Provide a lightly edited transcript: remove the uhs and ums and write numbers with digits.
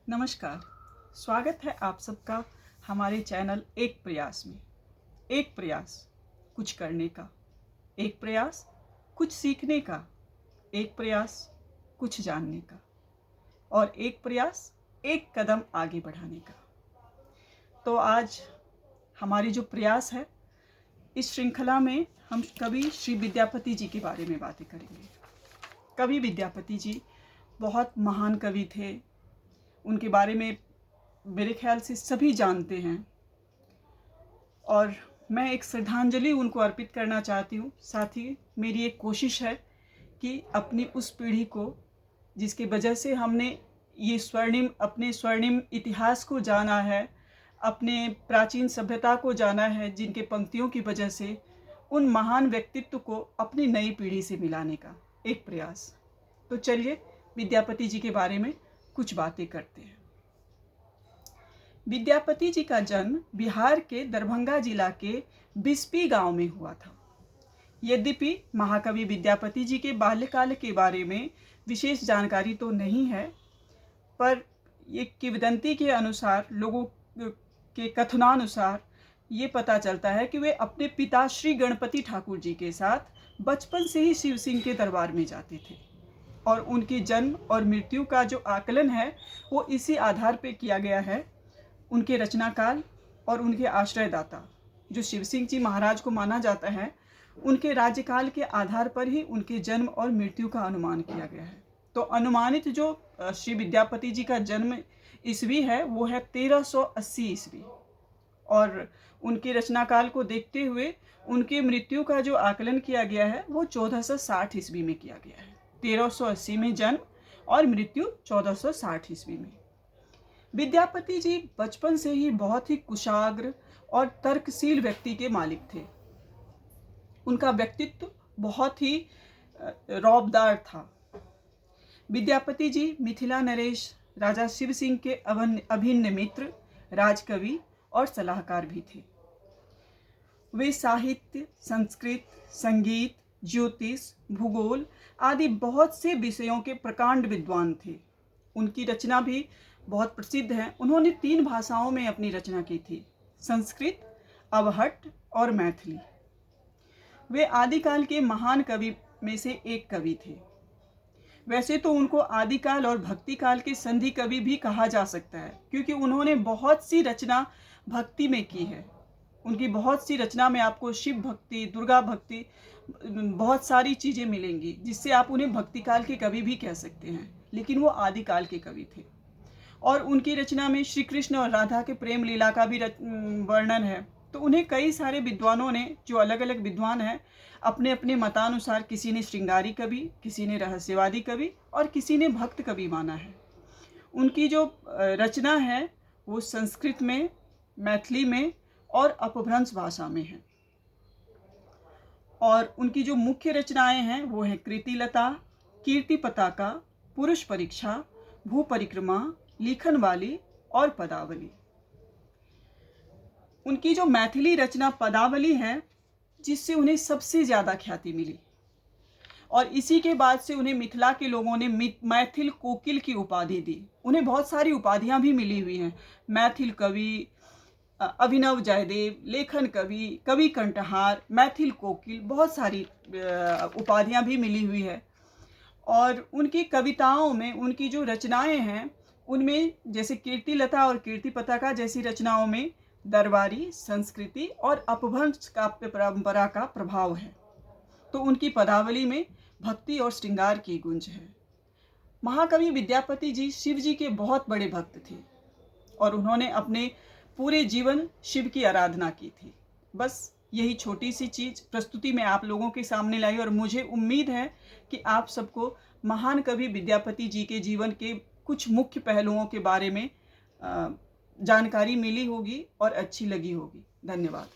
नमस्कार। स्वागत है आप सबका हमारे चैनल एक प्रयास में। एक प्रयास कुछ करने का, एक प्रयास कुछ सीखने का, एक प्रयास कुछ जानने का और एक प्रयास एक कदम आगे बढ़ाने का। तो आज हमारी जो प्रयास है, इस श्रृंखला में हम कवि श्री विद्यापति जी के बारे में बातें करेंगे। कवि विद्यापति जी बहुत महान कवि थे। उनके बारे में मेरे ख्याल से सभी जानते हैं और मैं एक श्रद्धांजलि उनको अर्पित करना चाहती हूँ। साथ ही मेरी एक कोशिश है कि अपनी उस पीढ़ी को जिसकी वजह से हमने ये अपने स्वर्णिम इतिहास को जाना है, अपने प्राचीन सभ्यता को जाना है, जिनके पंक्तियों की वजह से उन महान व्यक्तित्व को अपनी नई पीढ़ी से मिलाने का एक प्रयास। तो चलिए विद्यापति जी के बारे में कुछ बातें करते हैं। विद्यापति जी का जन्म बिहार के दरभंगा जिला के बिस्पी गांव में हुआ था। यद्यपि महाकवि विद्यापति जी के बाल्यकाल के बारे में विशेष जानकारी तो नहीं है, पर ये किंवदंती के अनुसार, लोगों के कथनानुसार ये पता चलता है कि वे अपने पिता श्री गणपति ठाकुर जी के साथ बचपन से ही शिव सिंह के दरबार में जाते थे और उनके जन्म और मृत्यु का जो आकलन है वो इसी आधार पर किया गया है। उनके रचनाकाल और उनके आश्रयदाता जो शिव सिंह जी महाराज को माना जाता है, उनके राज्यकाल के आधार पर ही उनके जन्म और मृत्यु का अनुमान किया गया है। तो अनुमानित जो श्री विद्यापति जी का जन्म ईस्वी है वो है 1380 ईस्वी और उनके रचनाकाल को देखते हुए उनके मृत्यु का जो आकलन किया गया है वो 1460 ईस्वी में किया गया है। 1380 में जन्म और मृत्यु 1460 ईस्वी में। विद्यापति जी बचपन से ही बहुत ही कुशाग्र और तर्कशील व्यक्ति के मालिक थे। उनका व्यक्तित्व बहुत ही रौबदार था। विद्यापति जी मिथिला नरेश राजा शिव सिंह के अभिन्न मित्र, राजकवि और सलाहकार भी थे। वे साहित्य, संस्कृत, संगीत, ज्योतिष, भूगोल आदि बहुत से विषयों के प्रकांड विद्वान थे। उनकी रचना भी बहुत प्रसिद्ध है। उन्होंने 3 भाषाओं में अपनी रचना की थी, संस्कृत, अवहट्ट और मैथिली। वे आदिकाल के महान कवि में से एक कवि थे। वैसे तो उनको आदिकाल और भक्तिकाल के संधि कवि भी कहा जा सकता है, क्योंकि उन्होंने बहुत सी रचना भक्ति में की है। उनकी बहुत सी रचना में आपको शिव भक्ति, दुर्गा भक्ति, बहुत सारी चीज़ें मिलेंगी, जिससे आप उन्हें भक्तिकाल के कवि भी कह सकते हैं, लेकिन वो आदिकाल के कवि थे। और उनकी रचना में श्री कृष्ण और राधा के प्रेम लीला का भी वर्णन है। तो उन्हें कई सारे विद्वानों ने, जो अलग अलग विद्वान हैं, अपने अपने मतानुसार किसी ने श्रृंगारी कवि, किसी ने रहस्यवादी कवि और किसी ने भक्त कवि माना है। उनकी जो रचना है वो संस्कृत में, मैथिली में और अपभ्रंश भाषा में है। और उनकी जो मुख्य रचनाएं हैं वो हैं कृतिलता, कीर्ति पताका, पुरुष परीक्षा, भू परिक्रमा, लिखनवाली और पदावली। उनकी जो मैथिली रचना पदावली है, जिससे उन्हें सबसे ज़्यादा ख्याति मिली और इसी के बाद से उन्हें मिथिला के लोगों ने मैथिल कोकिल की उपाधि दी। उन्हें बहुत सारी उपाधियां भी मिली हुई हैं, मैथिल कवि, अभिनव जयदेव, लेखन कवि, कवि कंठहार, मैथिल कोकिल, बहुत सारी उपाधियां भी मिली हुई है। और उनकी कविताओं में, उनकी जो रचनाएं हैं उनमें, जैसे कीर्तिलता और कीर्ति पताका जैसी रचनाओं में दरबारी, संस्कृति और अपभ्रंश काव्य परंपरा का प्रभाव है। तो उनकी पदावली में भक्ति और श्रृंगार की गुंज है। महाकवि विद्यापति जी शिव जी के बहुत बड़े भक्त थे और उन्होंने अपने पूरे जीवन शिव की आराधना की थी। बस यही छोटी सी चीज़ प्रस्तुति में आप लोगों के सामने लाई और मुझे उम्मीद है कि आप सबको महान कवि विद्यापति जी के जीवन के कुछ मुख्य पहलुओं के बारे में जानकारी मिली होगी और अच्छी लगी होगी। धन्यवाद।